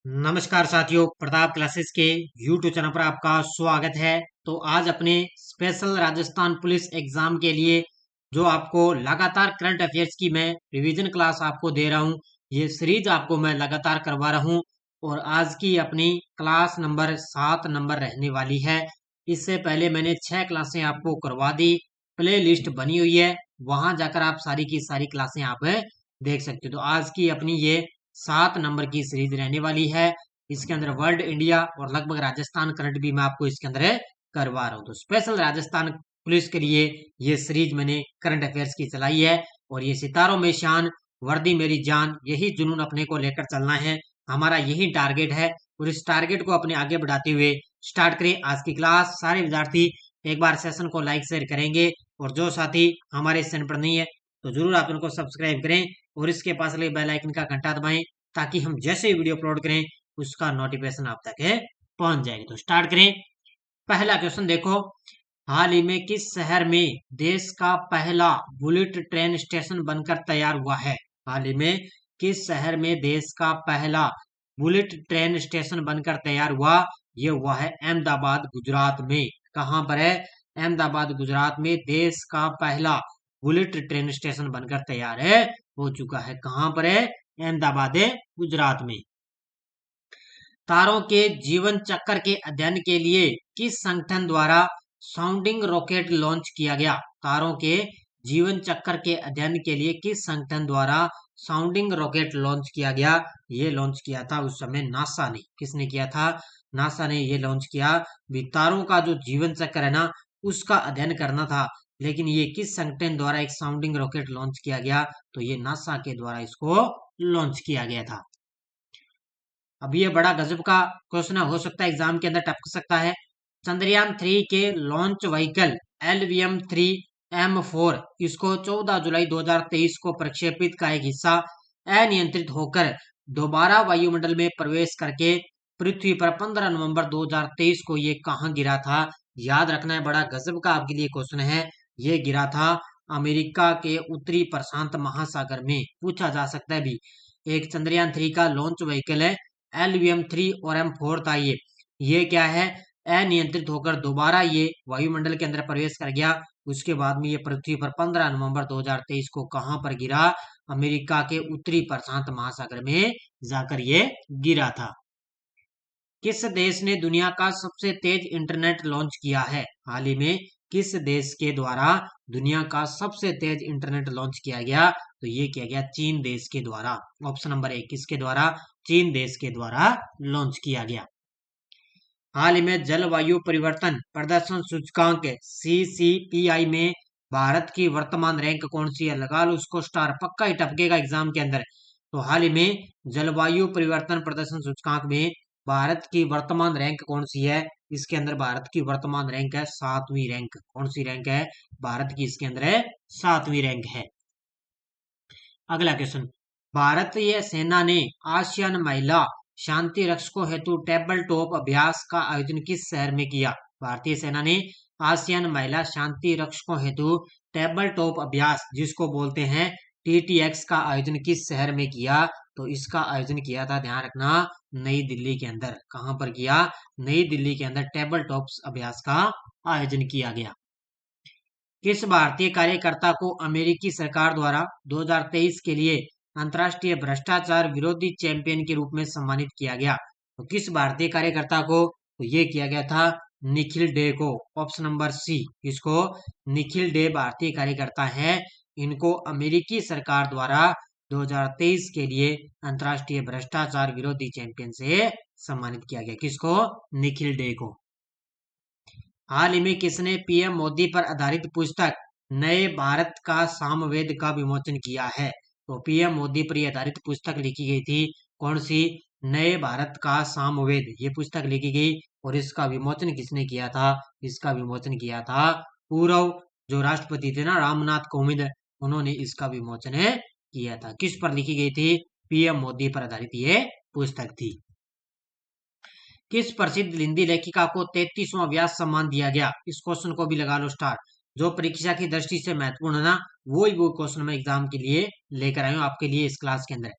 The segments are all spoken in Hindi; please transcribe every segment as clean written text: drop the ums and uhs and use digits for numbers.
नमस्कार साथियों, प्रताप क्लासेस के YouTube चैनल पर आपका स्वागत है। तो आज अपने स्पेशल राजस्थान पुलिस एग्जाम के लिए जो आपको लगातार करंट अफेयर्स की मैं रिवीजन क्लास आपको दे रहा हूँ, ये सीरीज आपको मैं लगातार करवा रहा हूँ। और आज की अपनी क्लास नंबर 7 नंबर रहने वाली है। इससे पहले मैंने 6 क्लासें आपको करवा दी, प्ले लिस्ट बनी हुई है, वहां जाकर आप सारी की सारी क्लासें आप देख सकते हो। तो आज की अपनी ये 7 नंबर की सीरीज रहने वाली है। इसके अंदर वर्ल्ड, इंडिया और लगभग राजस्थान करंट भी मैं आपको इसके अंदर करवा रहा हूँ। तो स्पेशल राजस्थान पुलिस के लिए ये सीरीज मैंने करंट अफेयर्स की चलाई है। और ये सितारों में शान, वर्दी मेरी जान, यही जुनून अपने को लेकर चलना है। हमारा यही टारगेट है और इस टारगेट को अपने आगे बढ़ाते हुए स्टार्ट करें आज की क्लास। सारे विद्यार्थी एक बार सेशन को लाइक शेयर करेंगे और जो साथी हमारे इस चैनल पर नहीं है तो जरूर आप उनको सब्सक्राइब करें और इसके पास लगे बेल आइकन का घंटा दबाएं, ताकि हम जैसे ही वीडियो अपलोड करें उसका नोटिफिकेशन आप तक पहुंच जाएगी। तो स्टार्ट करें। पहला क्वेश्चन देखो, हाल ही में किस शहर में देश का पहला बुलेट ट्रेन स्टेशन बनकर तैयार हुआ है? हाल ही में किस शहर में देश का पहला बुलेट ट्रेन स्टेशन बनकर तैयार हुआ? ये हुआ है अहमदाबाद, गुजरात में। कहां पर है? अहमदाबाद, गुजरात में देश का पहला बुलेट ट्रेन स्टेशन बनकर तैयार हो चुका है। कहां पर है? अहमदाबाद, गुजरात में। तारों के जीवन चक्र के अध्ययन के लिए किस संगठन द्वारा साउंडिंग रॉकेट लॉन्च किया गया? तारों के जीवन चक्र के अध्ययन के लिए किस संगठन द्वारा साउंडिंग रॉकेट लॉन्च किया गया? ये लॉन्च किया था उस समय नासा ने। किसने किया था? नासा ने ये लॉन्च किया। भी तारों का जो जीवन चक्र है ना, उसका अध्ययन करना था, लेकिन ये किस संगठन द्वारा एक साउंडिंग रॉकेट लॉन्च किया गया? तो ये नासा के द्वारा इसको लॉन्च किया गया था। अब ये बड़ा गजब का क्वेश्चन हो सकता है, एग्जाम के अंदर टपक सकता है। चंद्रयान 3 के लॉन्च व्हीकल LVM-3M4 इसको 14 जुलाई 2023 को प्रक्षेपित का एक हिस्सा अनियंत्रित होकर दोबारा वायुमंडल में प्रवेश करके पृथ्वी पर 15 नवंबर 2023 को ये कहाँ गिरा था? याद रखना है, बड़ा गजब का आपके लिए क्वेश्चन है। ये गिरा था अमेरिका के उत्तरी प्रशांत महासागर में। पूछा जा सकता है भी। एक चंद्रयान 3 का लॉन्च व्हीकल है, LVM-3 और M4 था। ये क्या है? अनियंत्रित होकर दोबारा ये वायुमंडल के अंदर प्रवेश कर गया। उसके बाद में ये पृथ्वी पर 15 नवंबर 2023 को कहां पर गिरा? अमेरिका के उत्तरी प्रशांत महासागर में जाकर ये गिरा था। किस देश ने दुनिया का सबसे तेज इंटरनेट लॉन्च किया है? हाल ही में किस देश के द्वारा दुनिया का सबसे तेज इंटरनेट लॉन्च किया गया? तो ये किया गया चीन देश के द्वारा। ऑप्शन नंबर 1 किसके द्वारा? चीन देश के द्वारा लॉन्च किया गया। हाल ही में जलवायु परिवर्तन प्रदर्शन सूचकांक CCPI में भारत की वर्तमान रैंक कौन सी है? लगा लो उसको स्टार, पक्का ही टपकेगा एग्जाम के अंदर। तो हाल ही में जलवायु परिवर्तन प्रदर्शन सूचकांक में भारत की वर्तमान रैंक कौन सी है? इसके अंदर भारत की वर्तमान रैंक है 7वीं रैंक। कौन सी रैंक है? भारत की इसके अंदर है 7वीं रैंक है। अगला क्वेश्चन, भारतीय सेना ने आसियान महिला शांति रक्षकों हेतु टेबल टॉप अभ्यास का आयोजन किस शहर में किया? भारतीय सेना ने आसियान महिला शांति रक्षकों हेतु टेबल टॉप अभ्यास, जिसको बोलते हैं TTX, का आयोजन किस शहर में किया? तो इसका आयोजन किया था, ध्यान रखना, नई दिल्ली के अंदर। कहां पर किया? नई दिल्ली के अंदर टेबल टॉप अभ्यास का आयोजन किया गया। किस भारतीय कार्यकर्ता को अमेरिकी सरकार द्वारा 2023 के लिए अंतर्राष्ट्रीय भ्रष्टाचार विरोधी चैंपियन के रूप में सम्मानित किया गया? तो किस भारतीय कार्यकर्ता को? तो ये किया गया था निखिल डे को। ऑप्शन नंबर सी, इसको निखिल डे भारतीय कार्यकर्ता है। इनको अमेरिकी सरकार द्वारा 2023 के लिए अंतर्राष्ट्रीय भ्रष्टाचार विरोधी चैंपियन से सम्मानित किया गया। किसको? निखिल डे को। हाल ही में किसने PM मोदी पर आधारित पुस्तक नए भारत का सामवेद का विमोचन किया है? तो PM मोदी पर आधारित पुस्तक लिखी गई थी, कौन सी? नए भारत का सामवेद, ये पुस्तक लिखी गई। और इसका विमोचन किसने किया था? इसका विमोचन किया था पूर्व जो राष्ट्रपति थे ना, रामनाथ कोविंद, उन्होंने इसका विमोचन किया था। किस पर लिखी गई थी? PM मोदी पर आधारित ये पुस्तक थी। किस प्रसिद्ध हिंदी लेखिका को 33वां व्यास सम्मान दिया गया? इस क्वेश्चन को भी लगा लो स्टार। जो परीक्षा की दृष्टि से महत्वपूर्ण है ना, वो क्वेश्चन मैं एग्जाम के लिए लेकर आया हूँ आपके लिए इस क्लास के अंदर।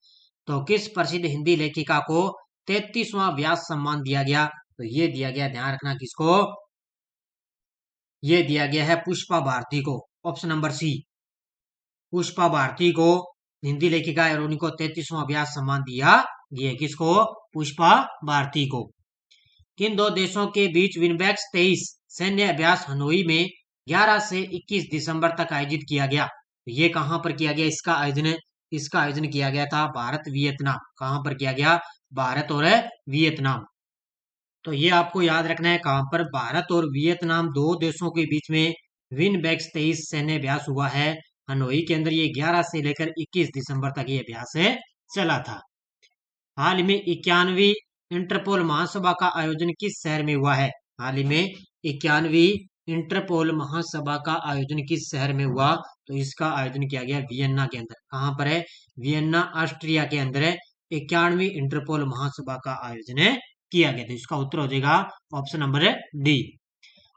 तो किस प्रसिद्ध हिंदी लेखिका को 33वां व्यास सम्मान दिया गया? तो ये दिया गया, ध्यान रखना किसको, ये दिया गया है पुष्पा भारती को। Option number C, Pushpa Bharti को, हिंदी लेखिका है, और उनको 33वां व्यास सम्मान दिया गया। किसको? पुष्पा भारती को। किन दो देशों के बीच विनबैक्स 23 सैन्य अभ्यास हनोई में 11 से 21 दिसंबर तक आयोजित किया गया? ये कहां पर किया गया? इसका आयोजन किया गया था भारत वियतनाम। कहां पर किया गया? भारत और वियतनाम। तो ये आपको याद रखना है, कहां पर? भारत और वियतनाम दो देशों के बीच में विनबैक्स 23 सैन्य अभ्यास हुआ है हनोई के अंदर। ये 11 से लेकर 21 दिसंबर तक ये अभ्यास चला था। हाल ही में 91वीं इंटरपोल महासभा का आयोजन किस शहर में हुआ है? हाल ही में 91वीं इंटरपोल महासभा का आयोजन किस शहर में हुआ? तो इसका आयोजन किया गया वियन्ना के अंदर। कहां पर है? वियन्ना, ऑस्ट्रिया के अंदर है 91वीं इंटरपोल महासभा का आयोजन किया गया। तो इसका उत्तर हो जाएगा ऑप्शन नंबर डी।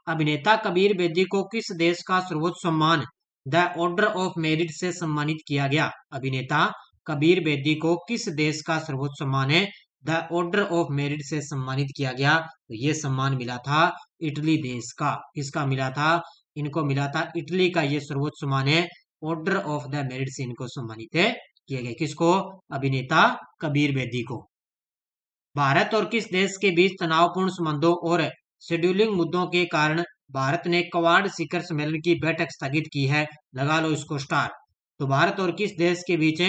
अभिनेता कबीर बेदी को किस देश का सर्वोच्च सम्मान द ऑर्डर ऑफ मेरिट से सम्मानित किया गया? अभिनेता कबीर बेदी को किस देश का सर्वोच्च सम्मान है द ऑर्डर ऑफ मेरिट से सम्मानित किया गया? तो ये सम्मान मिला था इटली देश का। किसका मिला था? इनको मिला था इटली का ये सर्वोच्च सम्मान है, ऑर्डर ऑफ द मेरिट से इनको सम्मानित किया गया। किसको? अभिनेता कबीर बेदी को। भारत और किस देश के बीच तनावपूर्ण संबंधों और शेड्यूलिंग मुद्दों के कारण भारत ने क्वाड शिखर सम्मेलन की बैठक स्थगित की है? लगा लो इसको स्टार। तो भारत और किस देश के बीच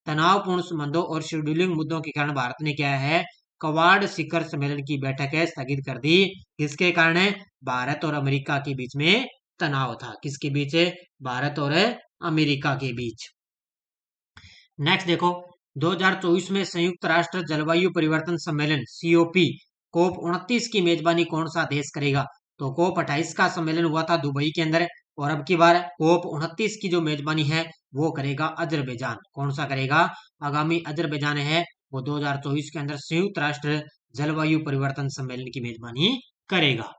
तनावपूर्ण संबंधों और शेड्यूलिंग मुद्दों के कारण भारत ने क्या है, क्वाड शिखर सम्मेलन की बैठक स्थगित कर दी? किसके कारण? भारत और अमेरिका के बीच में तनाव था। किसके बीच? भारत और अमेरिका के बीच। नेक्स्ट देखो, 2024 में संयुक्त राष्ट्र जलवायु परिवर्तन सम्मेलन COP कोप 29 की मेजबानी कौन सा देश करेगा? तो कोप 28 का सम्मेलन हुआ था दुबई के अंदर, और अब की बार कोप 29 की जो मेजबानी है वो करेगा अजरबैजान। कौन सा करेगा? आगामी अजरबैजान है वो 2024 के अंदर संयुक्त राष्ट्र जलवायु परिवर्तन सम्मेलन की मेजबानी करेगा।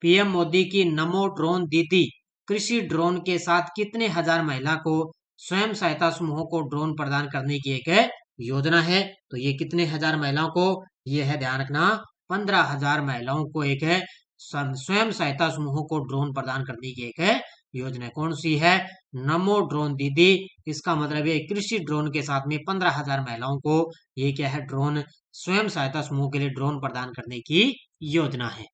PM मोदी की नमो ड्रोन दीदी कृषि ड्रोन के साथ कितने हजार महिला को स्वयं सहायता समूहों को ड्रोन प्रदान करने की एक योजना है? तो ये कितने हजार महिलाओं को? ये है, ध्यान रखना, 15,000 महिलाओं को एक है स्वयं सहायता समूहों को ड्रोन प्रदान करने की एक योजना। कौन सी है? नमो ड्रोन दीदी। इसका मतलब है कृषि ड्रोन के साथ में 15,000 महिलाओं को ये क्या है, ड्रोन, स्वयं सहायता समूह के लिए ड्रोन प्रदान करने की योजना है।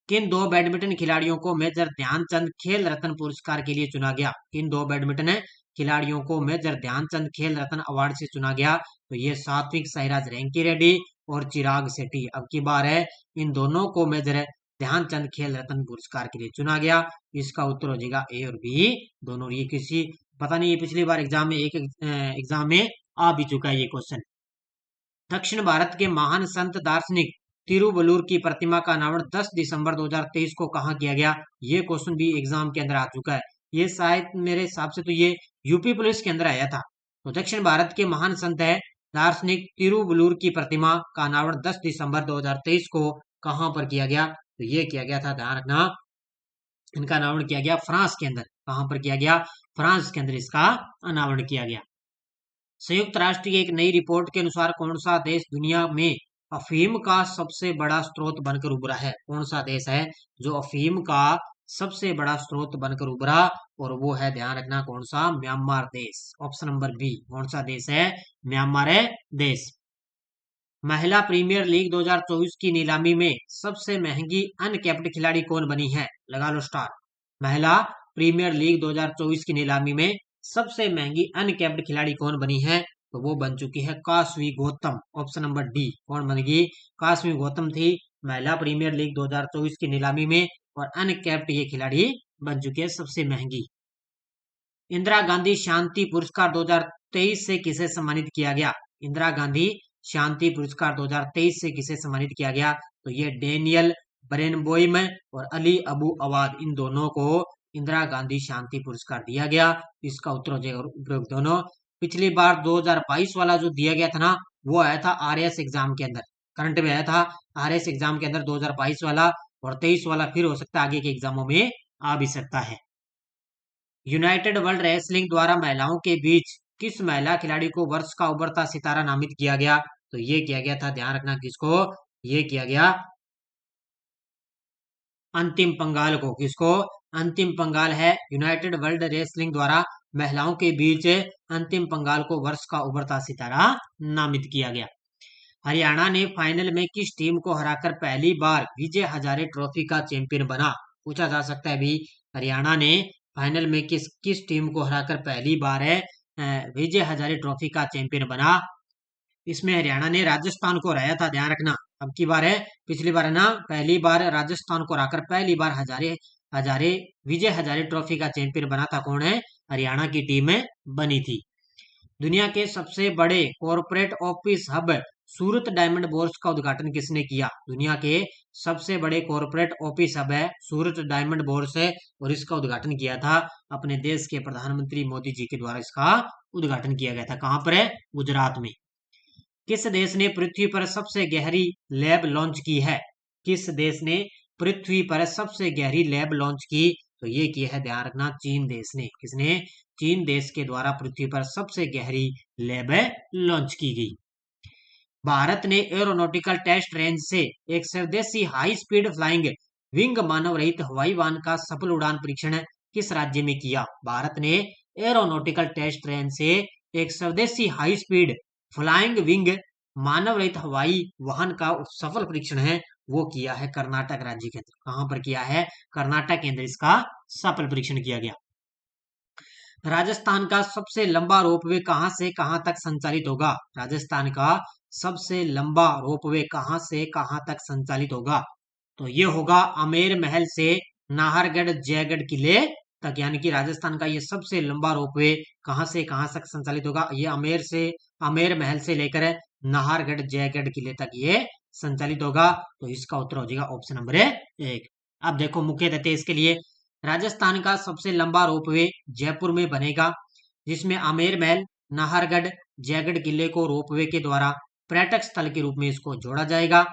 किन दो बैडमिंटन खिलाड़ियों को मेजर ध्यानचंद खेल रत्न पुरस्कार के लिए चुना गया? किन दो बैडमिंटन खिलाड़ियों को मेजर ध्यानचंद खेल रत्न अवार्ड से चुना गया? तो ये सात्विक साईराज रैंकी और चिराग शेट्टी। अब की बार है, इन दोनों को मेजर ध्यानचंद खेल रत्न पुरस्कार के लिए चुना गया। इसका उत्तर हो जाएगा ए और बी दोनों। ये किसी, पता नहीं, ये पिछली बार एग्जाम में एग्जाम में आ भी चुका है ये क्वेश्चन। दक्षिण भारत के महान संत दार्शनिक तिरुवल्लुवर की प्रतिमा का अनावरण 10 दिसंबर 2023 को कहां किया गया? ये क्वेश्चन भी एग्जाम के अंदर आ चुका है। ये शायद मेरे हिसाब से तो ये यूपी पुलिस के अंदर आया था। तो दक्षिण भारत के महान संत है दार्शनिक तिरुवल्लुवर की प्रतिमा का अनावरण 10 दिसंबर 2023 को कहां पर किया गया? तो ये किया गया था, ध्यान रखना, इनका अनावरण किया गया फ्रांस के अंदर। कहां पर किया गया? फ्रांस के अंदर इसका अनावरण किया गया। संयुक्त राष्ट्र की एक नई रिपोर्ट के अनुसार कौन सा देश दुनिया में अफीम का सबसे बड़ा स्रोत बनकर उभरा है? कौन सा देश है जो अफीम का सबसे बड़ा स्रोत बनकर उभरा? और वो है, ध्यान रखना, कौन सा? म्यांमार देश। Option number B. कौन सा देश है? म्यांमार देश। महिला प्रीमियर लीग 2024 की नीलामी में सबसे महंगी अनकैप्ड खिलाड़ी कौन बनी है? लगा लो स्टार। महिला प्रीमियर लीग 2024 की नीलामी में सबसे महंगी अनकैप्ड खिलाड़ी कौन बनी है? तो वो बन चुकी है Kashvi Gautam. Option number D. कौन बनेगी? काशवी गौतम थी महिला प्रीमियर लीग 2024 की नीलामी में, और अनकैप्ड ये खिलाड़ी बन चुकी है सबसे महंगी। इंदिरा गांधी शांति पुरस्कार 2023 से किसे सम्मानित किया गया? इंदिरा गांधी शांति पुरस्कार 2023 से किसे सम्मानित किया गया? तो ये डेनियल बरेनबोइम और अली अबू अवाद, इन दोनों को इंदिरा गांधी शांति पुरस्कार दिया गया। इसका उत्तर हो जाएगा दोनों। पिछली बार 2022 वाला जो दिया गया था ना, वो आया था RS एग्जाम के अंदर, करंट में आया था RS एग्जाम के अंदर 2022 वाला, और 23 वाला फिर हो सकता है आगे के एग्जामों में आ भी सकता है। यूनाइटेड वर्ल्ड रेसलिंग द्वारा महिलाओं के बीच किस महिला खिलाड़ी को वर्ष का उभरता सितारा नामित किया गया? तो ये किया गया था, ध्यान रखना किसको, ये किया गया अंतिम पंगाल को। किसको, अंतिम पंगाल है यूनाइटेड वर्ल्ड रेसलिंग द्वारा महिलाओं के बीच अंतिम पंगाल को वर्ष का उभरता सितारा नामित किया गया। हरियाणा ने फाइनल में किस टीम को हराकर पहली बार विजय हजारे ट्रॉफी का चैंपियन बना, पूछा जा सकता है भी। हरियाणा ने फाइनल में किस किस टीम को हराकर पहली बार है विजय हजारे ट्रॉफी का चैंपियन बना। इसमें हरियाणा ने राजस्थान को हराया था, ध्यान रखना। अब की बार है, पिछली बार है ना, पहली बार राजस्थान को हराकर पहली बार हजारे हजारे विजय हजारे ट्रॉफी का चैंपियन बना था, कौन है, हरियाणा की टीम बनी थी। दुनिया के सबसे बड़े कॉरपोरेट ऑफिस हब सूरत डायमंड बोर्स का उद्घाटन किसने किया। दुनिया के सबसे बड़े कॉरपोरेट ऑफिस हब है सूरत डायमंड बोर्स है, और इसका उद्घाटन किया था अपने देश के प्रधानमंत्री मोदी जी के द्वारा। इसका उद्घाटन किया गया था, कहां पर है, गुजरात में। किस देश ने पृथ्वी पर सबसे गहरी लैब लॉन्च की है। किस देश ने पृथ्वी पर सबसे गहरी लैब लॉन्च की, तो ये किया है, ध्यान रखना, चीन देश ने। किसने, चीन देश के द्वारा पृथ्वी पर सबसे गहरी लैब लॉन्च की गई। भारत ने एरोनॉटिकल टेस्ट रेंज से एक स्वदेशी हाई स्पीड फ्लाइंग विंग मानव रहित हवाई वाहन का सफल उड़ान परीक्षण किस राज्य में किया। भारत ने एरोनॉटिकल टेस्ट रेंज से एक स्वदेशी हाई स्पीड फ्लाइंग विंग मानव रहित हवाई वाहन का सफल परीक्षण है वो किया है कर्नाटक राज्य के अंदर। कहां पर किया है, कर्नाटक के अंदर इसका सफल परीक्षण किया गया। राजस्थान का सबसे लंबा रोपवे कहां से कहां तक संचालित होगा। राजस्थान का सबसे लंबा रोपवे कहां से कहां तक संचालित होगा, तो ये होगा आमेर महल से नाहरगढ़ जयगढ़ किले तक, यानी कि राजस्थान का ये सबसे लंबा रोपवे कहां से कहां तक संचालित होगा, ये आमेर महल से लेकर नाहरगढ़ जयगढ़ किले तक ये संचालित होगा। तो इसका उत्तर हो जाएगा ऑप्शन नंबर 1। अब देखो मुख्य तथ्य इसके लिए, राजस्थान का सबसे लंबा रोपवे जयपुर में बनेगा, जिसमें आमेर महल नाहरगढ़ जयगढ़ किले को रोपवे के द्वारा पर्यटक स्थल के रूप में इसको जोड़ा जाएगा।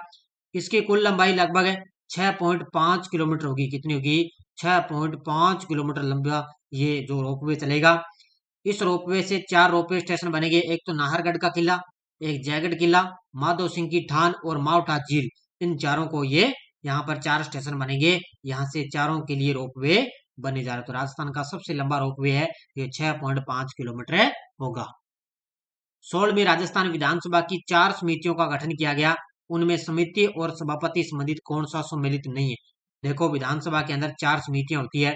इसकी कुल लंबाई लगभग 6.5 किलोमीटर होगी। कितनी होगी, 6.5 किलोमीटर लंबा ये जो रोपवे चलेगा। इस रोपवे से 4 रोपवे स्टेशन बनेंगे, एक तो नाहरगढ़ का किला, एक जयगढ़ किला, माधो सिंह की ठान और माउंटा झील। इन चारों को ये यहाँ पर 4 स्टेशन बनेंगे, यहाँ से चारों के लिए रोपवे बने जा रहे। तो राजस्थान का सबसे लंबा रोपवे है ये 6.5 किलोमीटर होगा। 16वीं राजस्थान विधानसभा की 4 समितियों का गठन किया गया, उनमें समिति और सभापति संबंधित कौन सा सम्मिलित नहीं है। देखो विधानसभा के अंदर 4 समितियां होती है।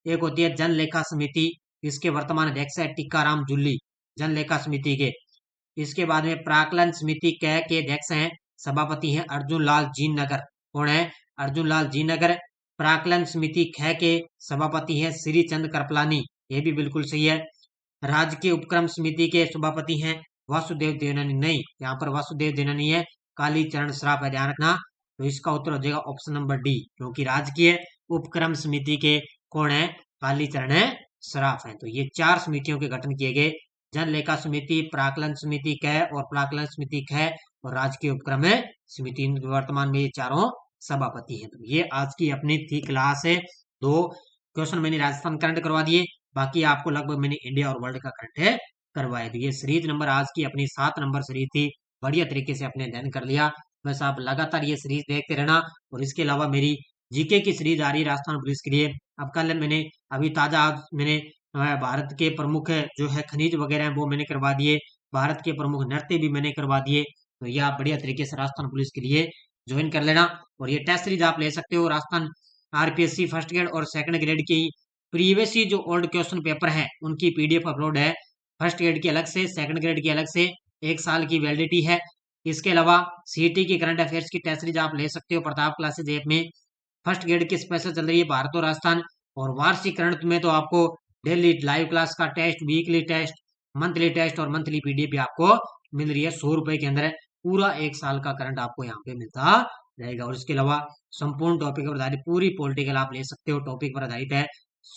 एक होती है जन लेखा समिति, इसके वर्तमान अध्यक्ष है टीकाराम जूली, जन लेखा समिति के। इसके बाद में प्राकलन समिति कै के अध्यक्ष हैं, सभापति हैं अर्जुन लाल जीननगर। कौन है, अर्जुन लाल जीननगर। प्राकलन समिति ख के सभापति हैं श्री चंद कृपलानी, ये भी बिल्कुल सही है। राजकीय उपक्रम समिति के सभापति हैं वासुदेव देवनानी, नहीं यहाँ पर वासुदेव देवनानी है, कालीचरण श्राफ है, ध्यान रखना। तो इसका उत्तर हो जाएगा ऑप्शन नंबर डी, क्योंकि राजकीय उपक्रम समिति के कौन है, कालीचरण श्राफ है। तो ये 4 समितियों के गठन किए गए, जन लेखा समिति, प्राकलन समिति क और प्राकलन समिति ख और राजकीय उपक्रम समिति, वर्तमान में ये चारों सभापति हैं। तो ये आज की अपनी थी क्लास है। 2 क्वेश्चन मैंने राजस्थान करंट करवा दिए, बाकी आपको लगभग मैंने इंडिया और वर्ल्ड का करंट करवाया। तो ये सीरीज नंबर आज की अपनी 7 नंबर सीरीज थी, बढ़िया तरीके से अपने अध्ययन कर लिया। बस आप लगातार ये सीरीज देखते रहना, और इसके अलावा मेरी जीके की सीरीज आ रही है राजस्थान पुलिस के लिए। अब कल मैंने अभी ताजा आज मैंने भारत के प्रमुख जो है खनिज वगैरह हैं वो मैंने करवा दिए, भारत के प्रमुख नृत्य भी मैंने करवा दिए। तो ये आप बढ़िया तरीके से राजस्थान पुलिस के लिए ज्वाइन कर लेना। और ये टेस्ट सीरीज आप ले सकते हो, राजस्थान आरपीएससी फर्स्ट ग्रेड और सेकंड ग्रेड की प्रीवियस जो ओल्ड क्वेश्चन पेपर है उनकी पीडीएफ अपलोड है, फर्स्ट ग्रेड की अलग से, सेकंड ग्रेड की अलग से, 1 साल की वैलिडिटी है। इसके अलावा सीईटी की करंट अफेयर्स की टेस्ट सीरीज आप ले सकते हो प्रताप क्लासेज ऐप में। फर्स्ट ग्रेड की स्पेशल चल रही है भारत और राजस्थान, और वार्षिक करंट में तो आपको डेली लाइव क्लास का test, weekly test, monthly test और मंथली पीडीएफ भी आपको मिल रही है 100 रुपए के अंदर। पूरा 1 साल का करंट आपको यहाँ पे मिलता रहेगा। और इसके अलावा संपूर्ण टॉपिक पर आधारित पूरी पॉलिटिकल आप ले सकते हो, टॉपिक पर आधारित है।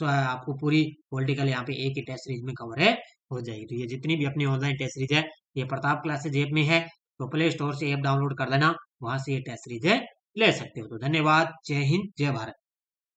आपको पूरी पॉलिटिकल यहाँ पे एक ही टेस्ट सीरीज में कवर हो जाएगी। तो ये जितनी भी अपनी ऑनलाइन टेस्ट सीरीज है ये प्रताप क्लासेज ऐप में है, तो प्ले स्टोर से ऐप डाउनलोड कर लेना, वहां से ये टेस्ट सीरीज ले सकते हो। तो धन्यवाद, जय हिंद, जय भारत।